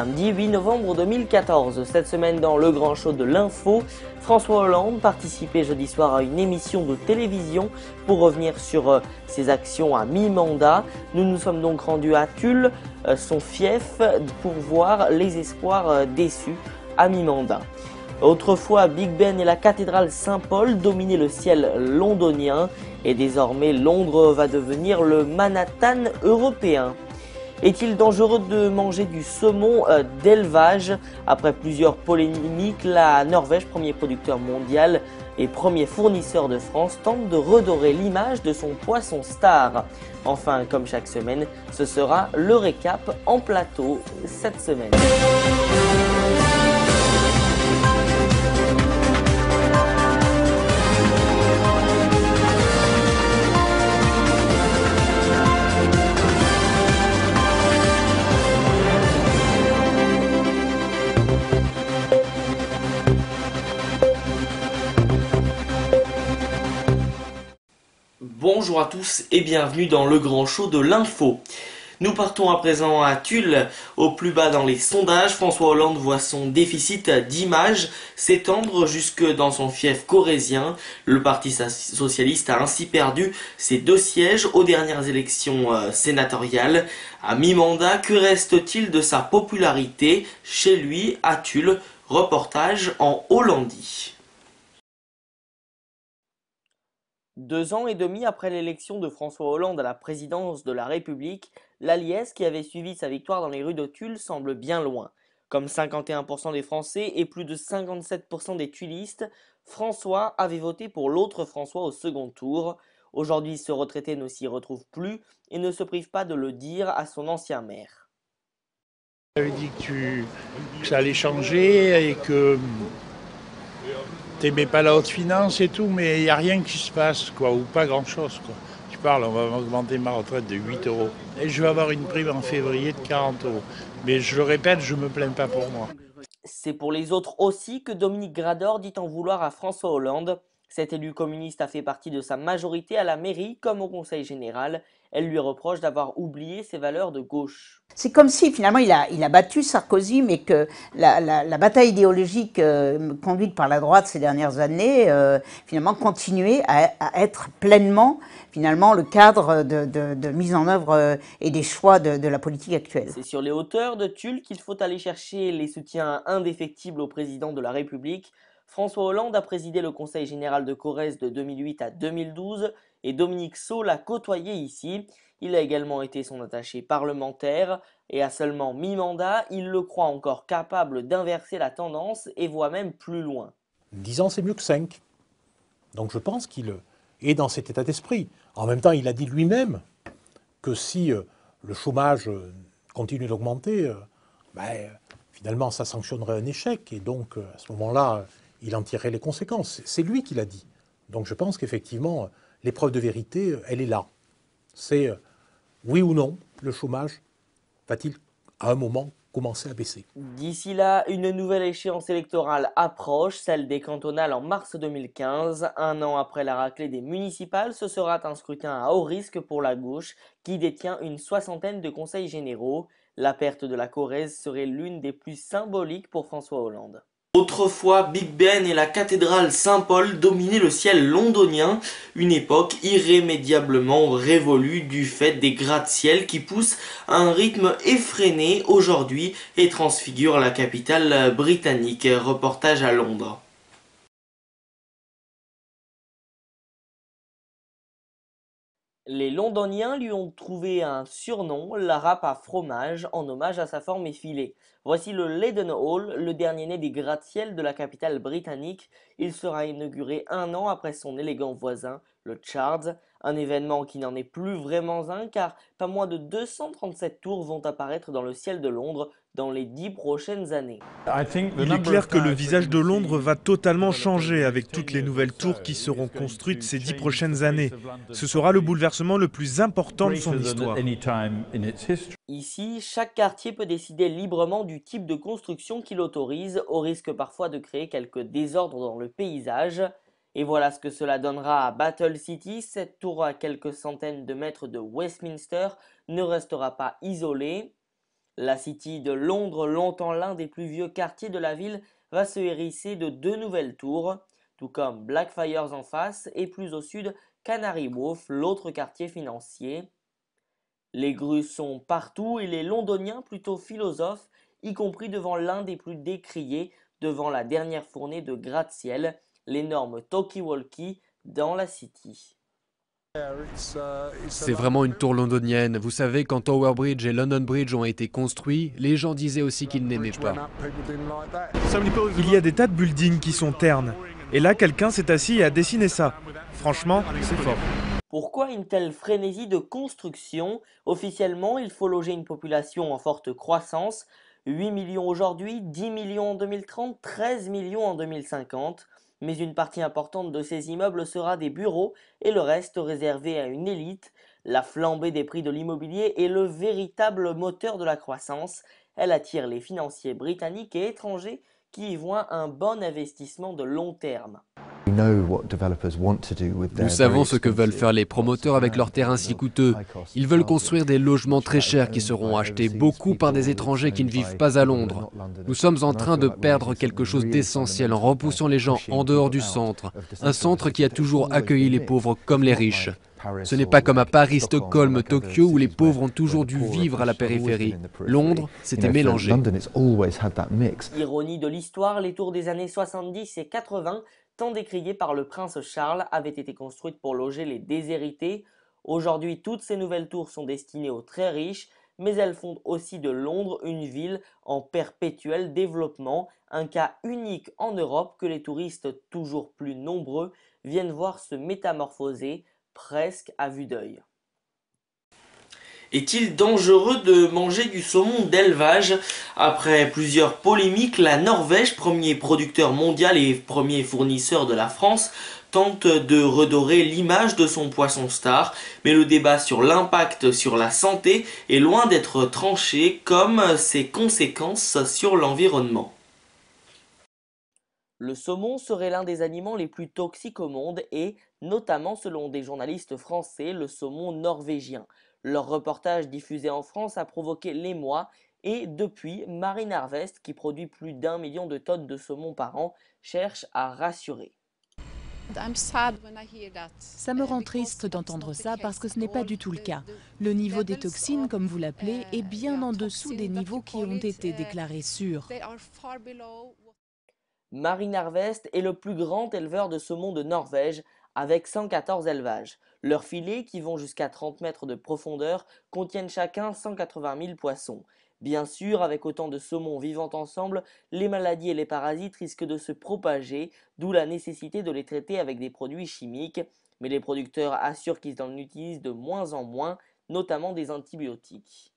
samedi 8 novembre 2014. Cette semaine dans le grand show de l'info, François Hollande participait jeudi soir à une émission de télévision pour revenir sur ses actions à mi-mandat. Nous nous sommes donc rendus à Tulle, son fief, pour voir les espoirs déçus à mi-mandat. Autrefois, Big Ben et la cathédrale Saint-Paul dominaient le ciel londonien et désormais Londres va devenir le Manhattan européen. Est-il dangereux de manger du saumon d'élevage? Après plusieurs polémiques, la Norvège, premier producteur mondial et premier fournisseur de France, tente de redorer l'image de son poisson star. Enfin, comme chaque semaine, ce sera le récap en plateau cette semaine. Bonjour à tous et bienvenue dans le grand show de l'info. Nous partons à présent à Tulle. Au plus bas dans les sondages, François Hollande voit son déficit d'image s'étendre jusque dans son fief corrézien. Le Parti socialiste a ainsi perdu ses 2 sièges aux dernières élections sénatoriales. À mi-mandat, que reste-t-il de sa popularité chez lui à Tulle? Reportage en Hollandie. 2 ans et demi après l'élection de François Hollande à la présidence de la République, la liesse qui avait suivi sa victoire dans les rues de Tulle semble bien loin. Comme 51% des Français et plus de 57% des tullistes, François avait voté pour l'autre François au second tour. Aujourd'hui, ce retraité ne s'y retrouve plus et ne se prive pas de le dire à son ancien maire. J'avais dit que ça allait changer et que t'aimais pas la haute finance et tout, mais il n'y a rien qui se passe, quoi, ou pas grand-chose, quoi. Tu parles, on va augmenter ma retraite de 8 euros. Et je vais avoir une prime en février de 40 euros. Mais je le répète, je me plains pas pour moi. C'est pour les autres aussi que Dominique Grador dit en vouloir à François Hollande. Cet élu communiste a fait partie de sa majorité à la mairie comme au conseil général. Elle lui reproche d'avoir oublié ses valeurs de gauche. C'est comme si finalement il a battu Sarkozy, mais que la bataille idéologique conduite par la droite ces dernières années finalement continuait à être pleinement finalement le cadre de mise en œuvre et des choix de la politique actuelle. C'est sur les hauteurs de Tulle qu'il faut aller chercher les soutiens indéfectibles au président de la République. François Hollande a présidé le conseil général de Corrèze de 2008 à 2012 et Dominique Sceaux l'a côtoyé ici. Il a également été son attaché parlementaire et à seulement mi-mandat, il le croit encore capable d'inverser la tendance et voit même plus loin. 10 ans, c'est mieux que 5. Donc je pense qu'il est dans cet état d'esprit. En même temps, il a dit lui-même que si le chômage continue d'augmenter, finalement, ça sanctionnerait un échec. Et donc, à ce moment-là, il en tirerait les conséquences. C'est lui qui l'a dit. Donc je pense qu'effectivement, l'épreuve de vérité, elle est là. C'est oui ou non, le chômage va-t-il à un moment commencer à baisser? D'ici là, une nouvelle échéance électorale approche, celle des cantonales en mars 2015. 1 an après la raclée des municipales, ce sera un scrutin à haut risque pour la gauche qui détient une 60aine de conseils généraux. La perte de la Corrèze serait l'une des plus symboliques pour François Hollande. Autrefois, Big Ben et la cathédrale Saint-Paul dominaient le ciel londonien, une époque irrémédiablement révolue du fait des gratte-ciel qui poussent à un rythme effréné aujourd'hui et transfigurent la capitale britannique. Reportage à Londres. Les Londoniens lui ont trouvé un surnom, la râpe à fromage, en hommage à sa forme effilée. Voici le Leadenhall, le dernier né des gratte-ciel de la capitale britannique. Il sera inauguré 1 an après son élégant voisin, le Charles. Un événement qui n'en est plus vraiment un car pas moins de 237 tours vont apparaître dans le ciel de Londres dans les 10 prochaines années. Il est clair que le visage de Londres va totalement changer avec toutes les nouvelles tours qui seront construites ces 10 prochaines années. Ce sera le bouleversement le plus important de son histoire. Ici, chaque quartier peut décider librement du type de construction qu'il autorise, au risque parfois de créer quelques désordres dans le paysage. Et voilà ce que cela donnera à Battle City. Cette tour à quelques centaines de mètres de Westminster ne restera pas isolée. La City de Londres, longtemps l'un des plus vieux quartiers de la ville, va se hérisser de 2 nouvelles tours, tout comme Blackfriars en face et plus au sud Canary Wharf, l'autre quartier financier. Les grues sont partout et les Londoniens, plutôt philosophes, y compris devant l'un des plus décriés, devant la dernière fournée de gratte-ciel, l'énorme talkie-walkie dans la City. C'est vraiment une tour londonienne. Vous savez, quand Tower Bridge et London Bridge ont été construits, les gens disaient aussi qu'ils n'aimaient pas. Il y a des tas de buildings qui sont ternes. Et là, quelqu'un s'est assis et a dessiné ça. Franchement, c'est fort. Pourquoi une telle frénésie de construction? Officiellement, il faut loger une population en forte croissance. 8 millions aujourd'hui, 10 millions en 2030, 13 millions en 2050. Mais une partie importante de ces immeubles sera des bureaux et le reste réservé à une élite. La flambée des prix de l'immobilier est le véritable moteur de la croissance. Elle attire les financiers britanniques et étrangers qui y voient un bon investissement de long terme. Nous savons ce que veulent faire les promoteurs avec leurs terrains si coûteux. Ils veulent construire des logements très chers qui seront achetés beaucoup par des étrangers qui ne vivent pas à Londres. Nous sommes en train de perdre quelque chose d'essentiel en repoussant les gens en dehors du centre. Un centre qui a toujours accueilli les pauvres comme les riches. Ce n'est pas comme à Paris, Stockholm, Tokyo où les pauvres ont toujours dû vivre à la périphérie. Londres, c'était mélangé. Ironie de l'histoire, les tours des années 70 et 80, tant décriées par le prince Charles, avaient été construites pour loger les déshérités. Aujourd'hui, toutes ces nouvelles tours sont destinées aux très riches, mais elles font aussi de Londres une ville en perpétuel développement, un cas unique en Europe que les touristes toujours plus nombreux viennent voir se métamorphoser presque à vue d'œil. Est-il dangereux de manger du saumon d'élevage? Après plusieurs polémiques, la Norvège, premier producteur mondial et premier fournisseur de la France, tente de redorer l'image de son poisson star, mais le débat sur l'impact sur la santé est loin d'être tranché, comme ses conséquences sur l'environnement. Le saumon serait l'un des aliments les plus toxiques au monde et, notamment selon des journalistes français, le saumon norvégien. Leur reportage diffusé en France a provoqué l'émoi et depuis, Marine Harvest, qui produit plus d'1 million de tonnes de saumon par an, cherche à rassurer. Ça me rend triste d'entendre ça parce que ce n'est pas du tout le cas. Le niveau des toxines, comme vous l'appelez, est bien en dessous des niveaux qui ont été déclarés sûrs. Marine Harvest est le plus grand éleveur de saumon de Norvège avec 114 élevages. Leurs filets, qui vont jusqu'à 30 mètres de profondeur, contiennent chacun 180 000 poissons. Bien sûr, avec autant de saumons vivant ensemble, les maladies et les parasites risquent de se propager, d'où la nécessité de les traiter avec des produits chimiques. Mais les producteurs assurent qu'ils en utilisent de moins en moins, notamment des antibiotiques.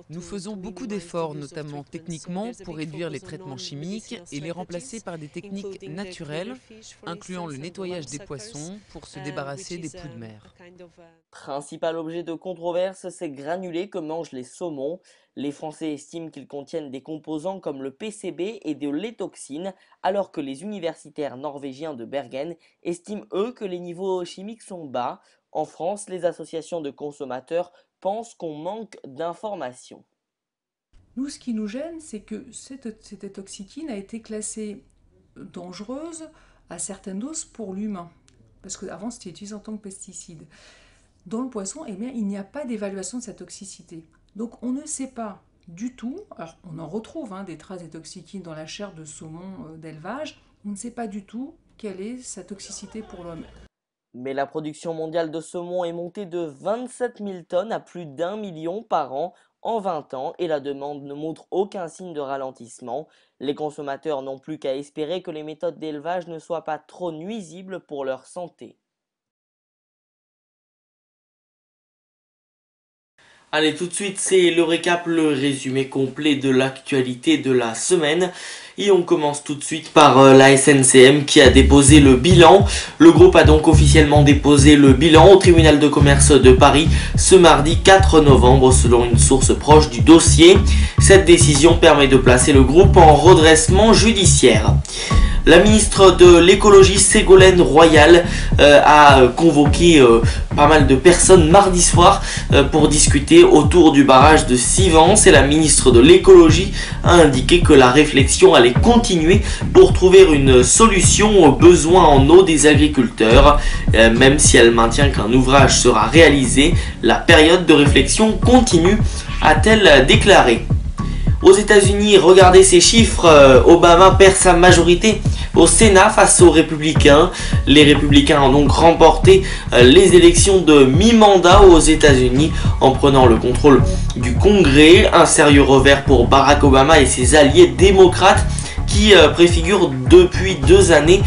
Nous faisons beaucoup d'efforts, notamment techniquement, pour réduire les traitements chimiques et les remplacer par des techniques naturelles, incluant le nettoyage des poissons pour se débarrasser des poux de mer. Principal objet de controverse, ces granulés que mangent les saumons. Les Français estiment qu'ils contiennent des composants comme le PCB et de l'étoxine, alors que les universitaires norvégiens de Bergen estiment eux que les niveaux chimiques sont bas. En France, les associations de consommateurs pensent qu'on manque d'informations. Nous, ce qui nous gêne, c'est que cette étoxyquine a été classée dangereuse à certaines doses pour l'humain, parce qu'avant c'était utilisé en tant que pesticide. Dans le poisson, eh bien, il n'y a pas d'évaluation de sa toxicité. Donc on ne sait pas du tout, alors on en retrouve des traces d'étoxyquine dans la chair de saumon d'élevage, on ne sait pas du tout quelle est sa toxicité pour l'homme. Mais la production mondiale de saumon est montée de 27 000 tonnes à plus d'1 million par an en 20 ans et la demande ne montre aucun signe de ralentissement. Les consommateurs n'ont plus qu'à espérer que les méthodes d'élevage ne soient pas trop nuisibles pour leur santé. Allez, tout de suite, c'est le récap, le résumé complet de l'actualité de la semaine. Et on commence tout de suite par la SNCM qui a déposé le bilan. Le groupe a donc officiellement déposé le bilan au tribunal de commerce de Paris ce mardi 4 novembre selon une source proche du dossier. Cette décision permet de placer le groupe en redressement judiciaire. La ministre de l'écologie Ségolène Royal a convoqué pas mal de personnes mardi soir pour discuter autour du barrage de Sivens, et la ministre de l'écologie a indiqué que la réflexion allait continuer pour trouver une solution aux besoins en eau des agriculteurs. Même si elle maintient qu'un ouvrage sera réalisé, la période de réflexion continue, a-t-elle déclaré. Aux États-Unis, regardez ces chiffres, Obama perd sa majorité au Sénat face aux Républicains. Les Républicains ont donc remporté les élections de mi-mandat aux États-Unis en prenant le contrôle du Congrès. Un sérieux revers pour Barack Obama et ses alliés démocrates qui préfigurent depuis 2 années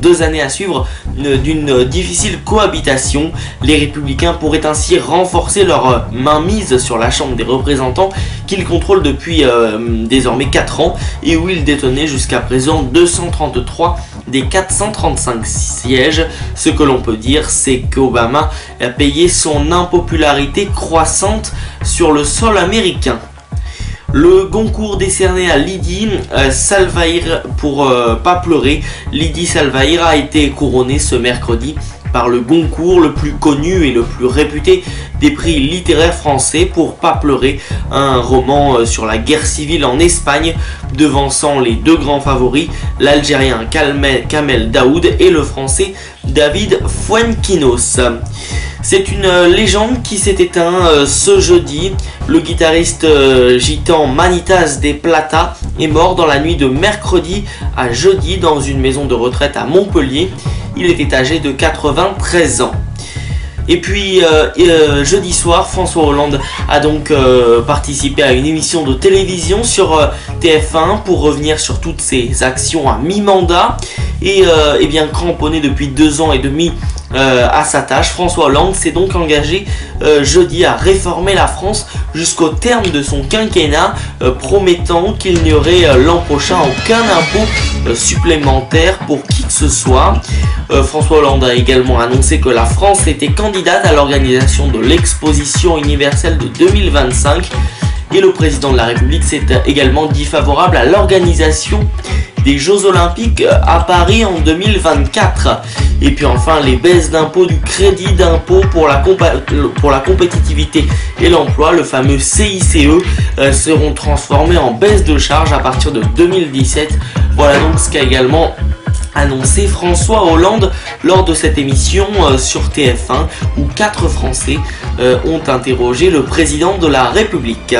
deux années à suivre d'une difficile cohabitation. Les Républicains pourraient ainsi renforcer leur mainmise sur la Chambre des représentants qu'ils contrôlent depuis désormais 4 ans et où ils détenaient jusqu'à présent 233 des 435 sièges. Ce que l'on peut dire, c'est qu'Obama a payé son impopularité croissante sur le sol américain. Le Goncourt décerné à Lydie Salvaire pour Pas pleurer. Lydie Salvaire a été couronnée ce mercredi par le Goncourt, le plus connu et le plus réputé des prix littéraires français, pour Pas pleurer, un roman sur la guerre civile en Espagne, devançant les 2 grands favoris, l'Algérien Kamel Daoud et le Français David Fuenquinos. C'est une légende qui s'est éteinte ce jeudi. Le guitariste gitan Manitas de Plata est mort dans la nuit de mercredi à jeudi dans une maison de retraite à Montpellier. Il était âgé de 93 ans. Et puis jeudi soir, François Hollande a donc participé à une émission de télévision sur TF1 pour revenir sur toutes ses actions à mi-mandat. Et bien cramponné depuis 2 ans et demi à sa tâche, François Hollande s'est donc engagé jeudi à réformer la France jusqu'au terme de son quinquennat, promettant qu'il n'y aurait l'an prochain aucun impôt supplémentaire pour qui que ce soit. François Hollande a également annoncé que la France était candidate à l'organisation de l'exposition universelle de 2025 et le président de la République s'est également dit favorable à l'organisation des Jeux Olympiques à Paris en 2024. Et puis enfin, les baisses d'impôts du crédit d'impôt pour la compétitivité et l'emploi, le fameux CICE, seront transformés en baisse de charges à partir de 2017. Voilà donc ce qu'a également annoncé François Hollande lors de cette émission sur TF1 où 4 Français ont interrogé le président de la République.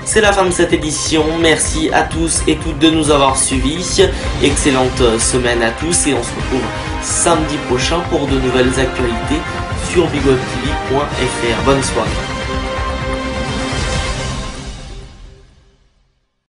C'est la fin de cette édition, merci à tous et toutes de nous avoir suivis, excellente semaine à tous et on se retrouve samedi prochain pour de nouvelles actualités sur bigwebtv.fr. Bonne soirée.